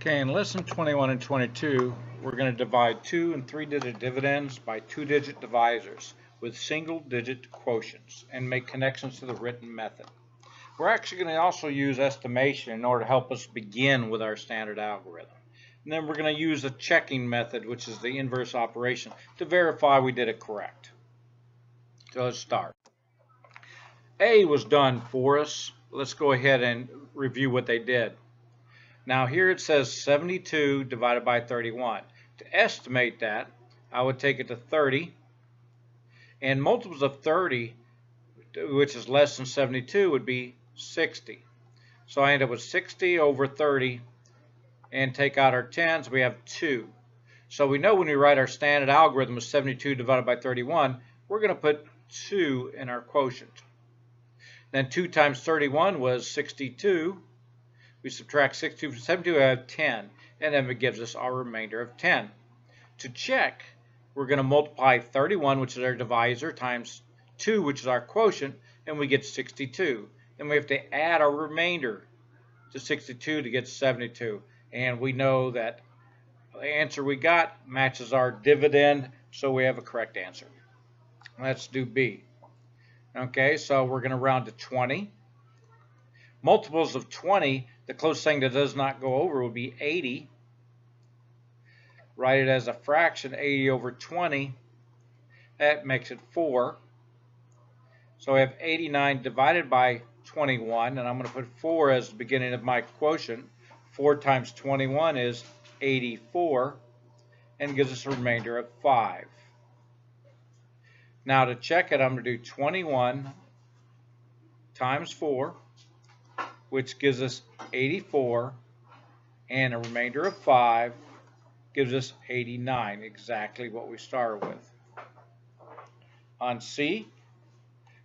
Okay, in lesson 21 and 22, we're going to divide 2 and 3-digit dividends by 2-digit divisors with single-digit quotients and make connections to the written method. We're actually going to also use estimation in order to help us begin with our standard algorithm. And then we're going to use a checking method, which is the inverse operation, to verify we did it correct. So let's start. A was done for us. Let's go ahead and review what they did. Now here it says 72 divided by 31. To estimate that, I would take it to 30, and multiples of 30, which is less than 72, would be 60. So I end up with 60 over 30, and take out our tens, we have 2. So we know when we write our standard algorithm of 72 divided by 31, we're going to put 2 in our quotient. Then 2 times 31 was 62. We subtract 62 from 72, we have 10, and then it gives us our remainder of 10. To check, we're going to multiply 31, which is our divisor, times 2, which is our quotient, and we get 62. Then we have to add our remainder to 62 to get 72, and we know that the answer we got matches our dividend, so we have a correct answer. Let's do B. Okay, so we're going to round to 20. Multiples of 20, the closest thing that does not go over would be 80. Write it as a fraction, 80 over 20. That makes it 4. So I have 89 divided by 21, and I'm going to put 4 as the beginning of my quotient. 4 times 21 is 84, and gives us a remainder of 5. Now to check it, I'm going to do 21 times 4, which gives us 84, and a remainder of 5 gives us 89, exactly what we started with. On C,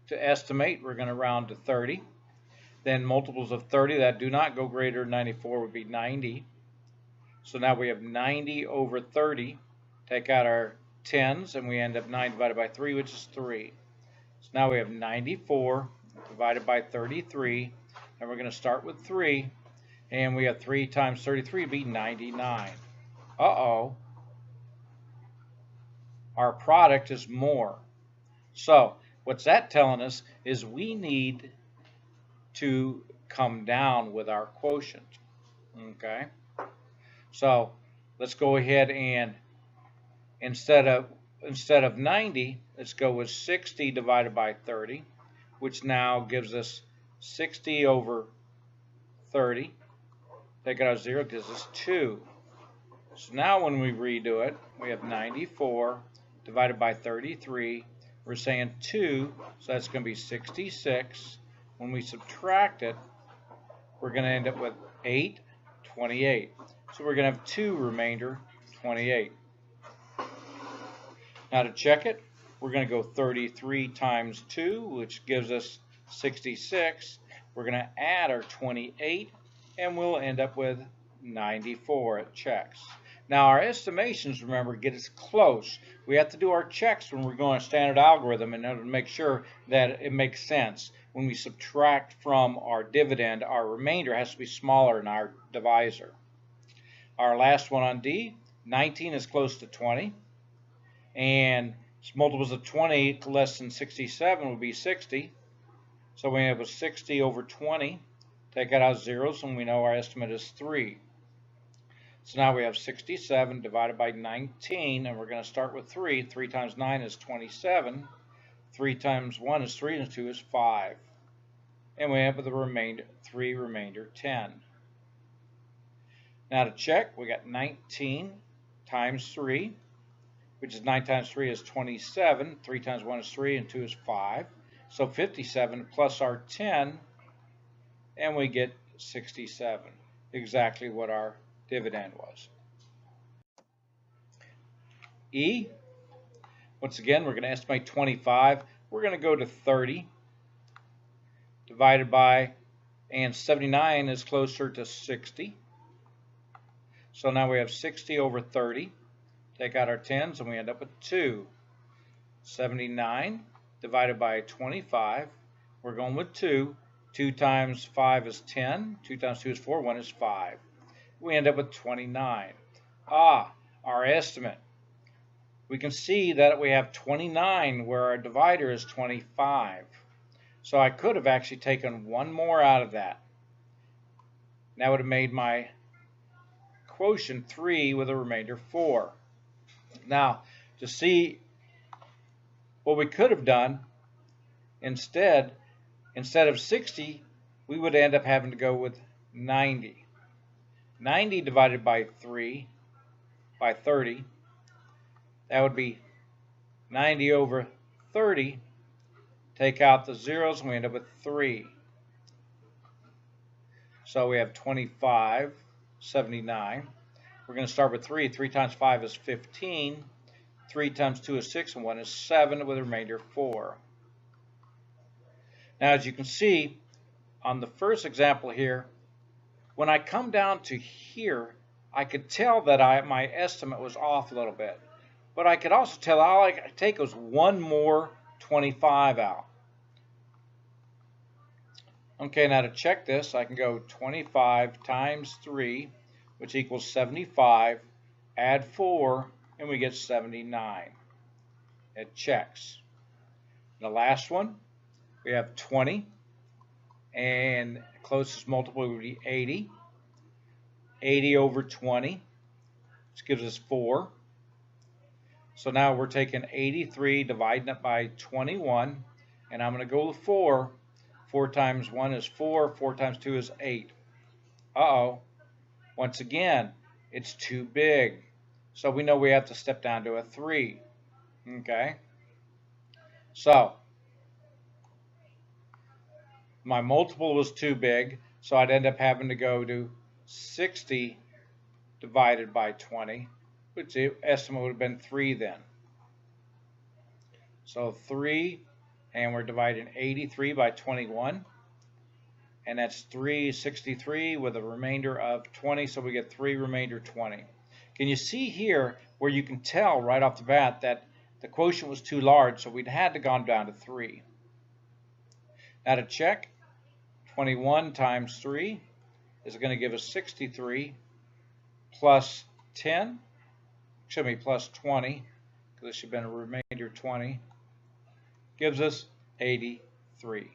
to estimate, we're going to round to 30. Then multiples of 30 that do not go greater than 94 would be 90. So now we have 90 over 30. Take out our tens, and we end up 9 divided by 3, which is 3. So now we have 94 divided by 33. And we're going to start with 3, and we have 3 times 33 would be 99. Uh-oh. Our product is more. So what's that telling us is we need to come down with our quotient. Okay? So let's go ahead and instead of 90, let's go with 60 divided by 30, which now gives us 60 over 30. Take out our 0, gives us 2. So now when we redo it, we have 94 divided by 33. We're saying 2, so that's going to be 66. When we subtract it, we're going to end up with 8, 28. So we're going to have 2 remainder, 28. Now to check it, we're going to go 33 times 2, which gives us 66. We're going to add our 28, and we'll end up with 94. It checks. Now our estimations, remember, get us close. We have to do our checks when we're going a standard algorithm in order to make sure that it makes sense. When we subtract from our dividend, our remainder has to be smaller than our divisor. Our last one on D, 19 is close to 20. And multiples of 20 less than 67 would be 60. So we have a 60 over 20. Take out our zeros, and we know our estimate is 3. So now we have 67 divided by 19, and we're going to start with 3. 3 times 9 is 27. 3 times 1 is 3, and 2 is 5. And we have the remainder 10. Now to check, we got 19 times 3, which is 9 times 3 is 27. 3 times 1 is 3, and 2 is 5. So 57 plus our 10, and we get 67, exactly what our dividend was. E, once again, we're going to estimate 25. We're going to go to 30 divided by, and 79 is closer to 60. So now we have 60 over 30. Take out our tens, and we end up with 2. 79 divided by 25. We're going with 2. 2 times 5 is 10. 2 times 2 is 4. 1 is 5. we end up with 29. Our estimate. We can see that we have 29 where our divider is 25. So I could have actually taken one more out of that. That would have made my quotient 3 with a remainder 4. Now, to see what we could have done, instead of 60, we would end up having to go with 90. 90 divided by 3, by 30, that would be 90 over 30. Take out the zeros and we end up with 3. So we have 25, 79. We're going to start with 3. 3 times 5 is 15. 3 times 2 is 6, and 1 is 7, with a remainder 4. Now, as you can see, on the first example here, when I come down to here, I could tell that my estimate was off a little bit. But I could also tell all I could take was one more 25 out. Okay, now to check this, I can go 25 times 3, which equals 75, add 4, and we get 79. It checks. The last one, we have 20, and closest multiple would be 80. 80 over 20, which gives us 4. So now we're taking 83, dividing it by 21, and I'm going to go with 4. 4 times 1 is 4, 4 times 2 is 8. Once again, it's too big. So we know we have to step down to a 3. Okay? So, my multiple was too big, so I'd end up having to go to 60 divided by 20, which the estimate would have been 3 then. So 3, and we're dividing 83 by 21, and that's 363 with a remainder of 20, so we get 3 remainder 20. Can you see here where you can tell right off the bat that the quotient was too large, so we'd had to gone down to 3. Now to check, 21 times 3 is going to give us 63 plus 10, should be plus 20, because this should have been a remainder 20, gives us 83.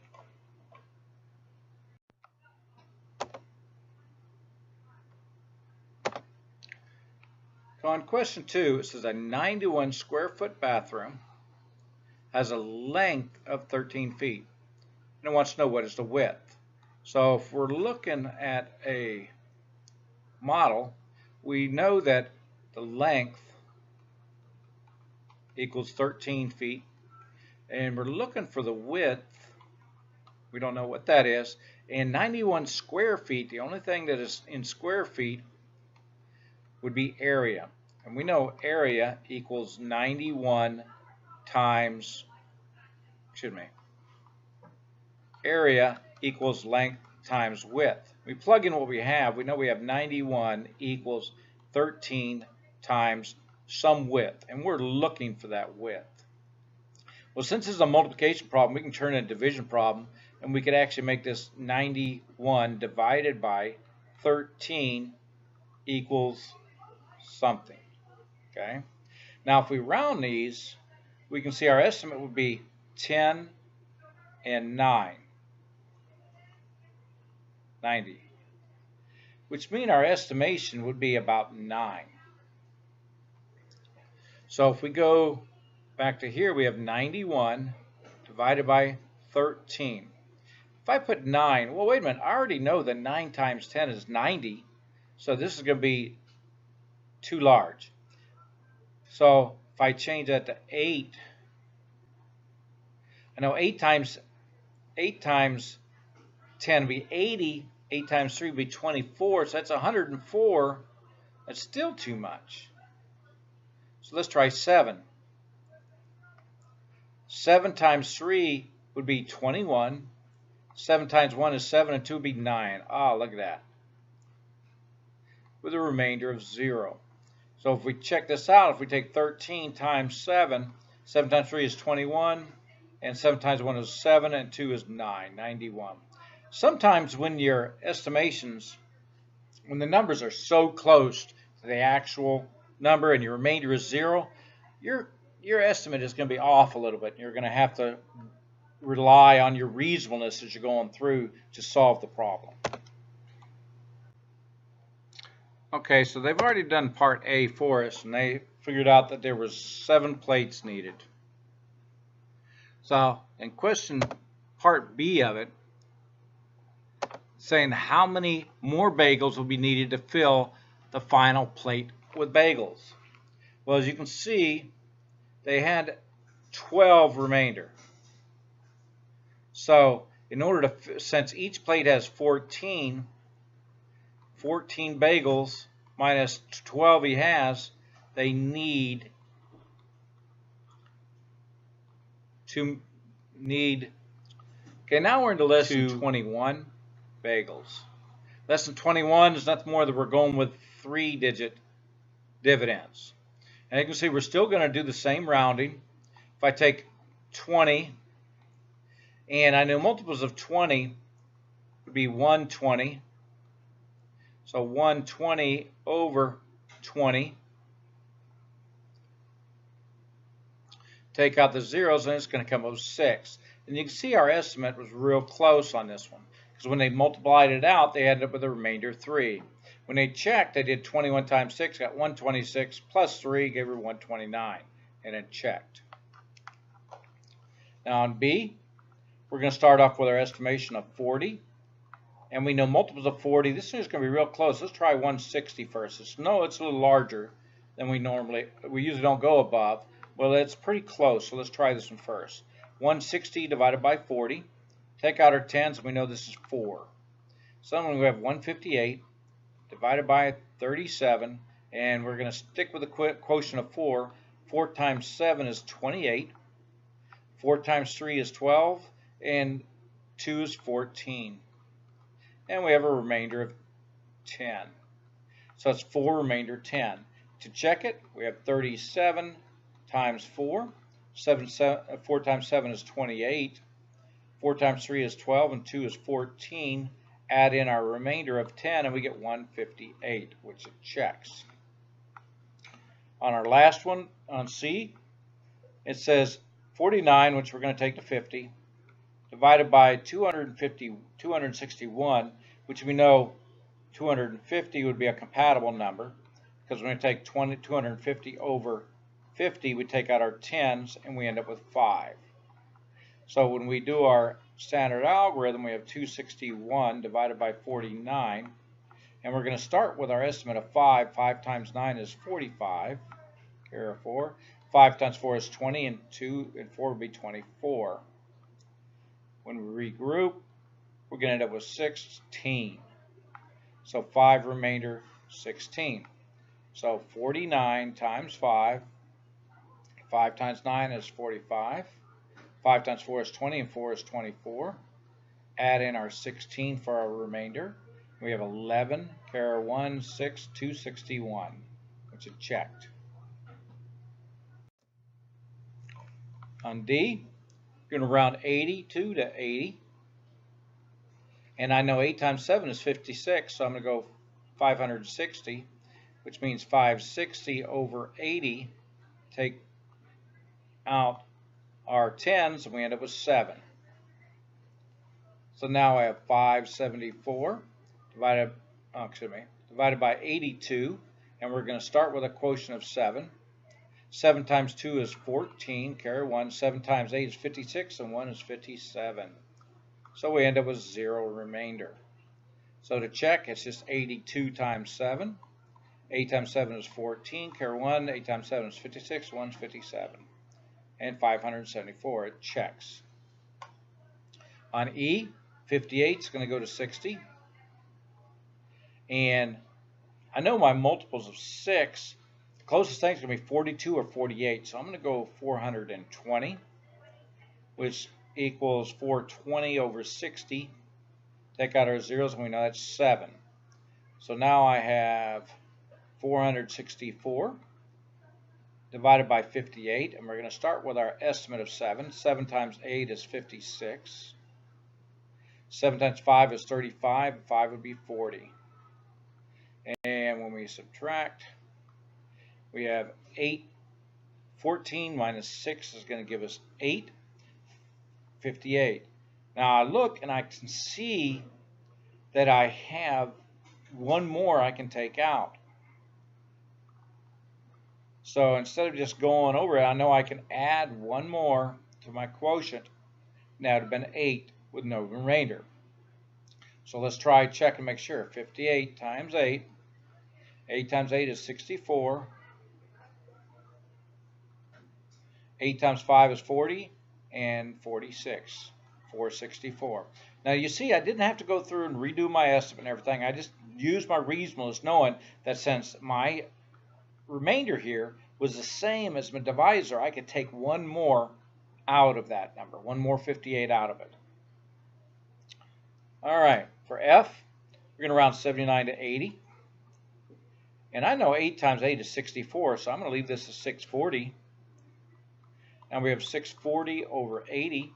So on question 2, it says a 91 square foot bathroom has a length of 13 feet. And it wants to know what is the width. So if we're looking at a model, we know that the length equals 13 feet. And we're looking for the width. We don't know what that is. And 91 square feet, the only thing that is in square feet would be area. And we know area equals 91 times, area equals length times width. We plug in what we have. We know we have 91 equals 13 times some width. And we're looking for that width. Well, since this is a multiplication problem, we can turn it into a division problem, and we could actually make this 91 divided by 13 equals something. Okay. Now, if we round these, we can see our estimate would be 10 and 9. 90. Which means our estimation would be about 9. So if we go back to here, we have 91 divided by 13. If I put 9, well, wait a minute, I already know that 9 times 10 is 90, so this is going to be too large. So if I change that to 8, I know 8 times 10 would be 80, 8 times 3 would be 24, so that's 104. That's still too much. So let's try 7. 7 times 3 would be 21. 7 times 1 is 7, and 2 would be 9. Look at that. With a remainder of 0. So if we check this out, if we take 13 times 7, 7 times 3 is 21, and 7 times 1 is 7, and 2 is 9, 91. Sometimes when your estimations when the numbers are so close to the actual number and your remainder is 0, your estimate is going to be off a little bit. You're going to have to rely on your reasonableness as you're going through to solve the problem. Okay, so they've already done part A for us, and they figured out that there was 7 plates needed. So in question part B of it, saying how many more bagels will be needed to fill the final plate with bagels. Well, as you can see, they had 12 remainder. So in order to, since each plate has 14 bagels minus 12 he has, they need okay, now we're into less than 21 bagels. Less than 21 is nothing more than we're going with 3-digit dividends. And you can see we're still going to do the same rounding. If I take 20, and I know multiples of 20 would be 120. So 120 over 20. Take out the zeros, and it's going to come up with 6. And you can see our estimate was real close on this one, because when they multiplied it out, they ended up with a remainder 3. When they checked, they did 21 times 6, got 126, plus 3, gave her 129, and it checked. Now on B, we're going to start off with our estimation of 40. And we know multiples of 40. This is going to be real close. Let's try 160 first. It's a little larger than we usually don't go above. Well, it's pretty close, so let's try this one first. 160 divided by 40. Take out our tens, and we know this is 4. So then we have 158 divided by 37, and we're going to stick with the quotient of 4. 4 times 7 is 28. 4 times 3 is 12, and 2 is 14. And we have a remainder of 10. So it's 4 remainder 10. To check it, we have 37 times 4. 4 times 7 is 28. 4 times 3 is 12, and 2 is 14. Add in our remainder of 10, and we get 158, which it checks. On our last one, on C, it says 49, which we're going to take to 50, divided by 261, which we know 250 would be a compatible number, because when we take 250 over 50, we take out our tens, and we end up with 5. So when we do our standard algorithm, we have 261 divided by 49, and we're going to start with our estimate of 5. 5 times 9 is 45, carry 4. 5 times 4 is 20, and 2 and 4 would be 24. When we regroup, we're going to end up with 16. So 5 remainder 16. So 49 times 5. 5 times 9 is 45. 5 times 4 is 20, and 4 is 24. Add in our 16 for our remainder. We have 11, carry 1, 6, 261, which is checked. On D, we're going to round 82 to 80. And I know 8 times 7 is 56, so I'm going to go 560, which means 560 over 80. Take out our tens, and we end up with 7. So now I have 574 divided by 82, and we're going to start with a quotient of 7. 7 times 2 is 14, carry 1. 7 times 8 is 56, and 1 is 57. So we end up with 0 remainder. So to check, it's just 82 times 7. 8 times 7 is 14, carry 1. 8 times 7 is 56, 1 is 57. And 574, it checks. On E, 58 is going to go to 60. And I know my multiples of 6, the closest thing is going to be 42 or 48. So I'm going to go 420, which equals 420 over 60. Take out our zeros, and we know that's 7. So now I have 464 divided by 58, and we're going to start with our estimate of 7. 7 times 8 is 56. 7 times 5 is 35, and 5 would be 40. And when we subtract, we have 8. 14 minus 6 is going to give us 8. 58. Now I look and I can see that I have one more I can take out. So instead of just going over it, I know I can add one more to my quotient. Now it would have been 8 with no remainder. So let's try check and make sure. 58 times 8. 8 times 8 is 64. 8 times 5 is 40. And 46. 464. Now you see I didn't have to go through and redo my estimate and everything. I just used my reasonableness, knowing that since my remainder here was the same as my divisor, I could take one more out of that number, one more 58 out of it. All right, for F, we're going to round 79 to 80. And I know 8 times 8 is 64, so I'm going to leave this as 640. Now we have 640 over 80.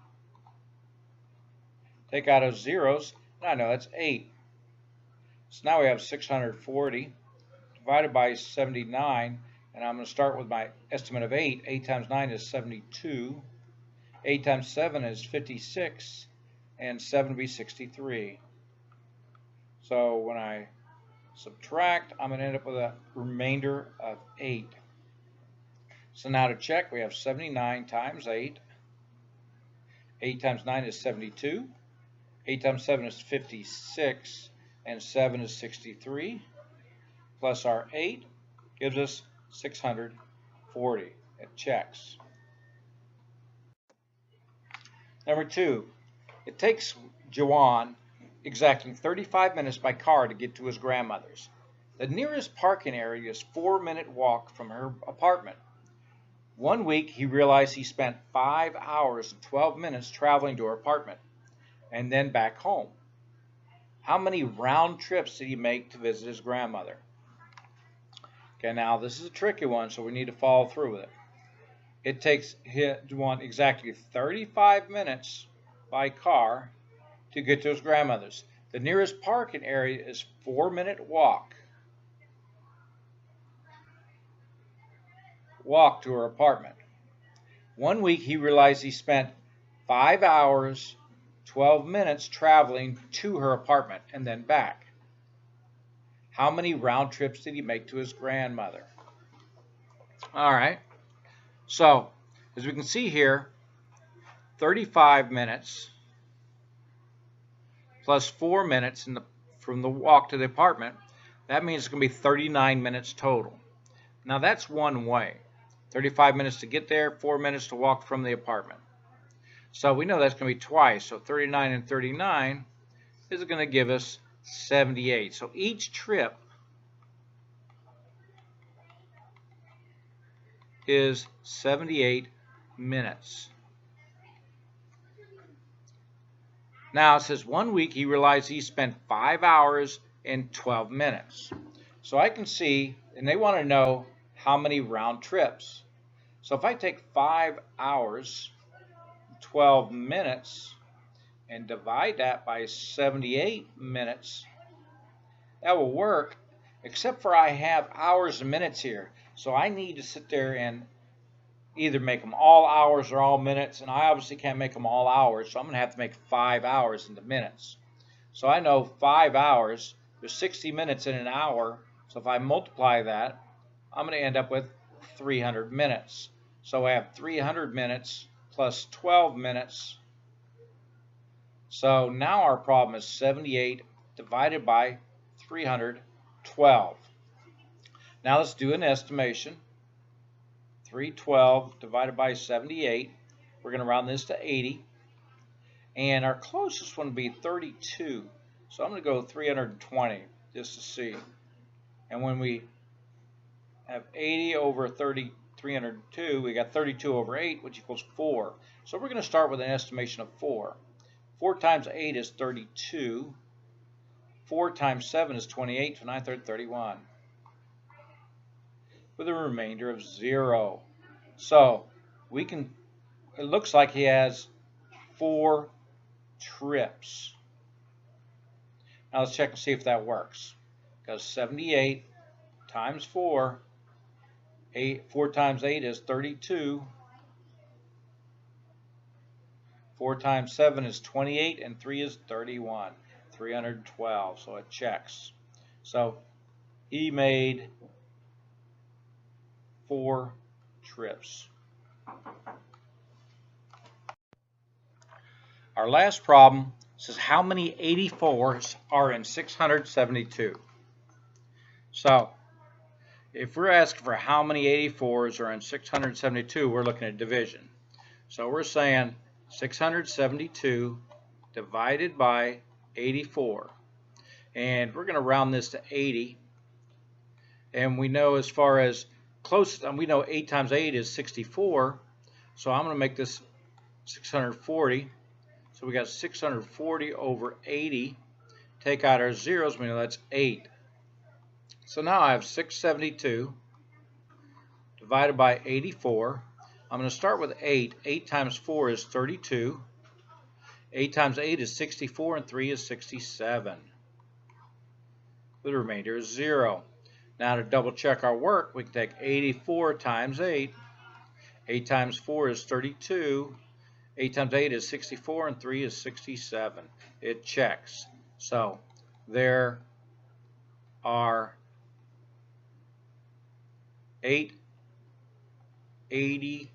Take out those zeros, and I know that's 8. So now we have 640 divided by 79, and I'm going to start with my estimate of 8. 8 times 9 is 72. 8 times 7 is 56, and 7 would be 63. So when I subtract, I'm going to end up with a remainder of 8. So now to check, we have 79 times 8. 8 times 9 is 72. 8 times 7 is 56, and 7 is 63, plus our 8 gives us 640. It checks. Number 2, it takes Jawan exacting 35 minutes by car to get to his grandmother's. The nearest parking area is a 4-minute walk from her apartment. One week, he realized he spent 5 hours and 12 minutes traveling to her apartment and then back home. How many round trips did he make to visit his grandmother? Okay, now this is a tricky one, so we need to follow through with it. It takes Jawan exactly 35 minutes by car to get to his grandmother's. The nearest parking area is 4-minute walk to her apartment. One week he realized he spent 5 hours 12 minutes traveling to her apartment and then back. How many round trips did he make to his grandmother? All right. So, as we can see here, 35 minutes plus 4 minutes from the walk to the apartment, that means it's going to be 39 minutes total. Now that's one way. 35 minutes to get there, 4 minutes to walk from the apartment. So we know that's going to be twice. So 39 and 39 is going to give us 78. So each trip is 78 minutes. Now it says 1 week he realized he spent 5 hours and 12 minutes. So I can see, and they want to know how many round trips. So if I take 5 hours, 12 minutes, and divide that by 78 minutes, that will work, except for I have hours and minutes here. So I need to sit there and either make them all hours or all minutes, and I obviously can't make them all hours, so I'm going to have to make 5 hours into minutes. So I know 5 hours, there's 60 minutes in an hour, so if I multiply that, I'm going to end up with 300 minutes. So I have 300 minutes plus 12 minutes. So now our problem is 78 divided by 312. Now let's do an estimation. 312 divided by 78. We're going to round this to 80. And our closest one would be 32. So I'm going to go 320 just to see. And when we have 80 over 302, we got 32 over 8, which equals 4. So we're going to start with an estimation of 4. 4 times 8 is 32. 4 times 7 is 28. So 9 thirds, 31. With a remainder of 0. So we can, it looks like he has 4 trips. Now let's check and see if that works. because 78 times 4, 4 times 8 is 32. 4 times 7 is 28, and 3 is 31. 312, so it checks. So he made 4 trips. Our last problem says how many 84s are in 672. So if we're asking for how many 84s are in 672, we're looking at division. So we're saying 672 divided by 84. And we're going to round this to 80. And we know as far as close, we know 8 times 8 is 64. So I'm going to make this 640. So we got 640 over 80. Take out our zeros, we know that's 8. So now I have 672 divided by 84. I'm going to start with 8. 8 times 4 is 32. 8 times 8 is 64, and 3 is 67. The remainder is 0. Now to double check our work, we can take 84 times 8. 8 times 4 is 32. 8 times 8 is 64, and 3 is 67. It checks. So there are 8 84s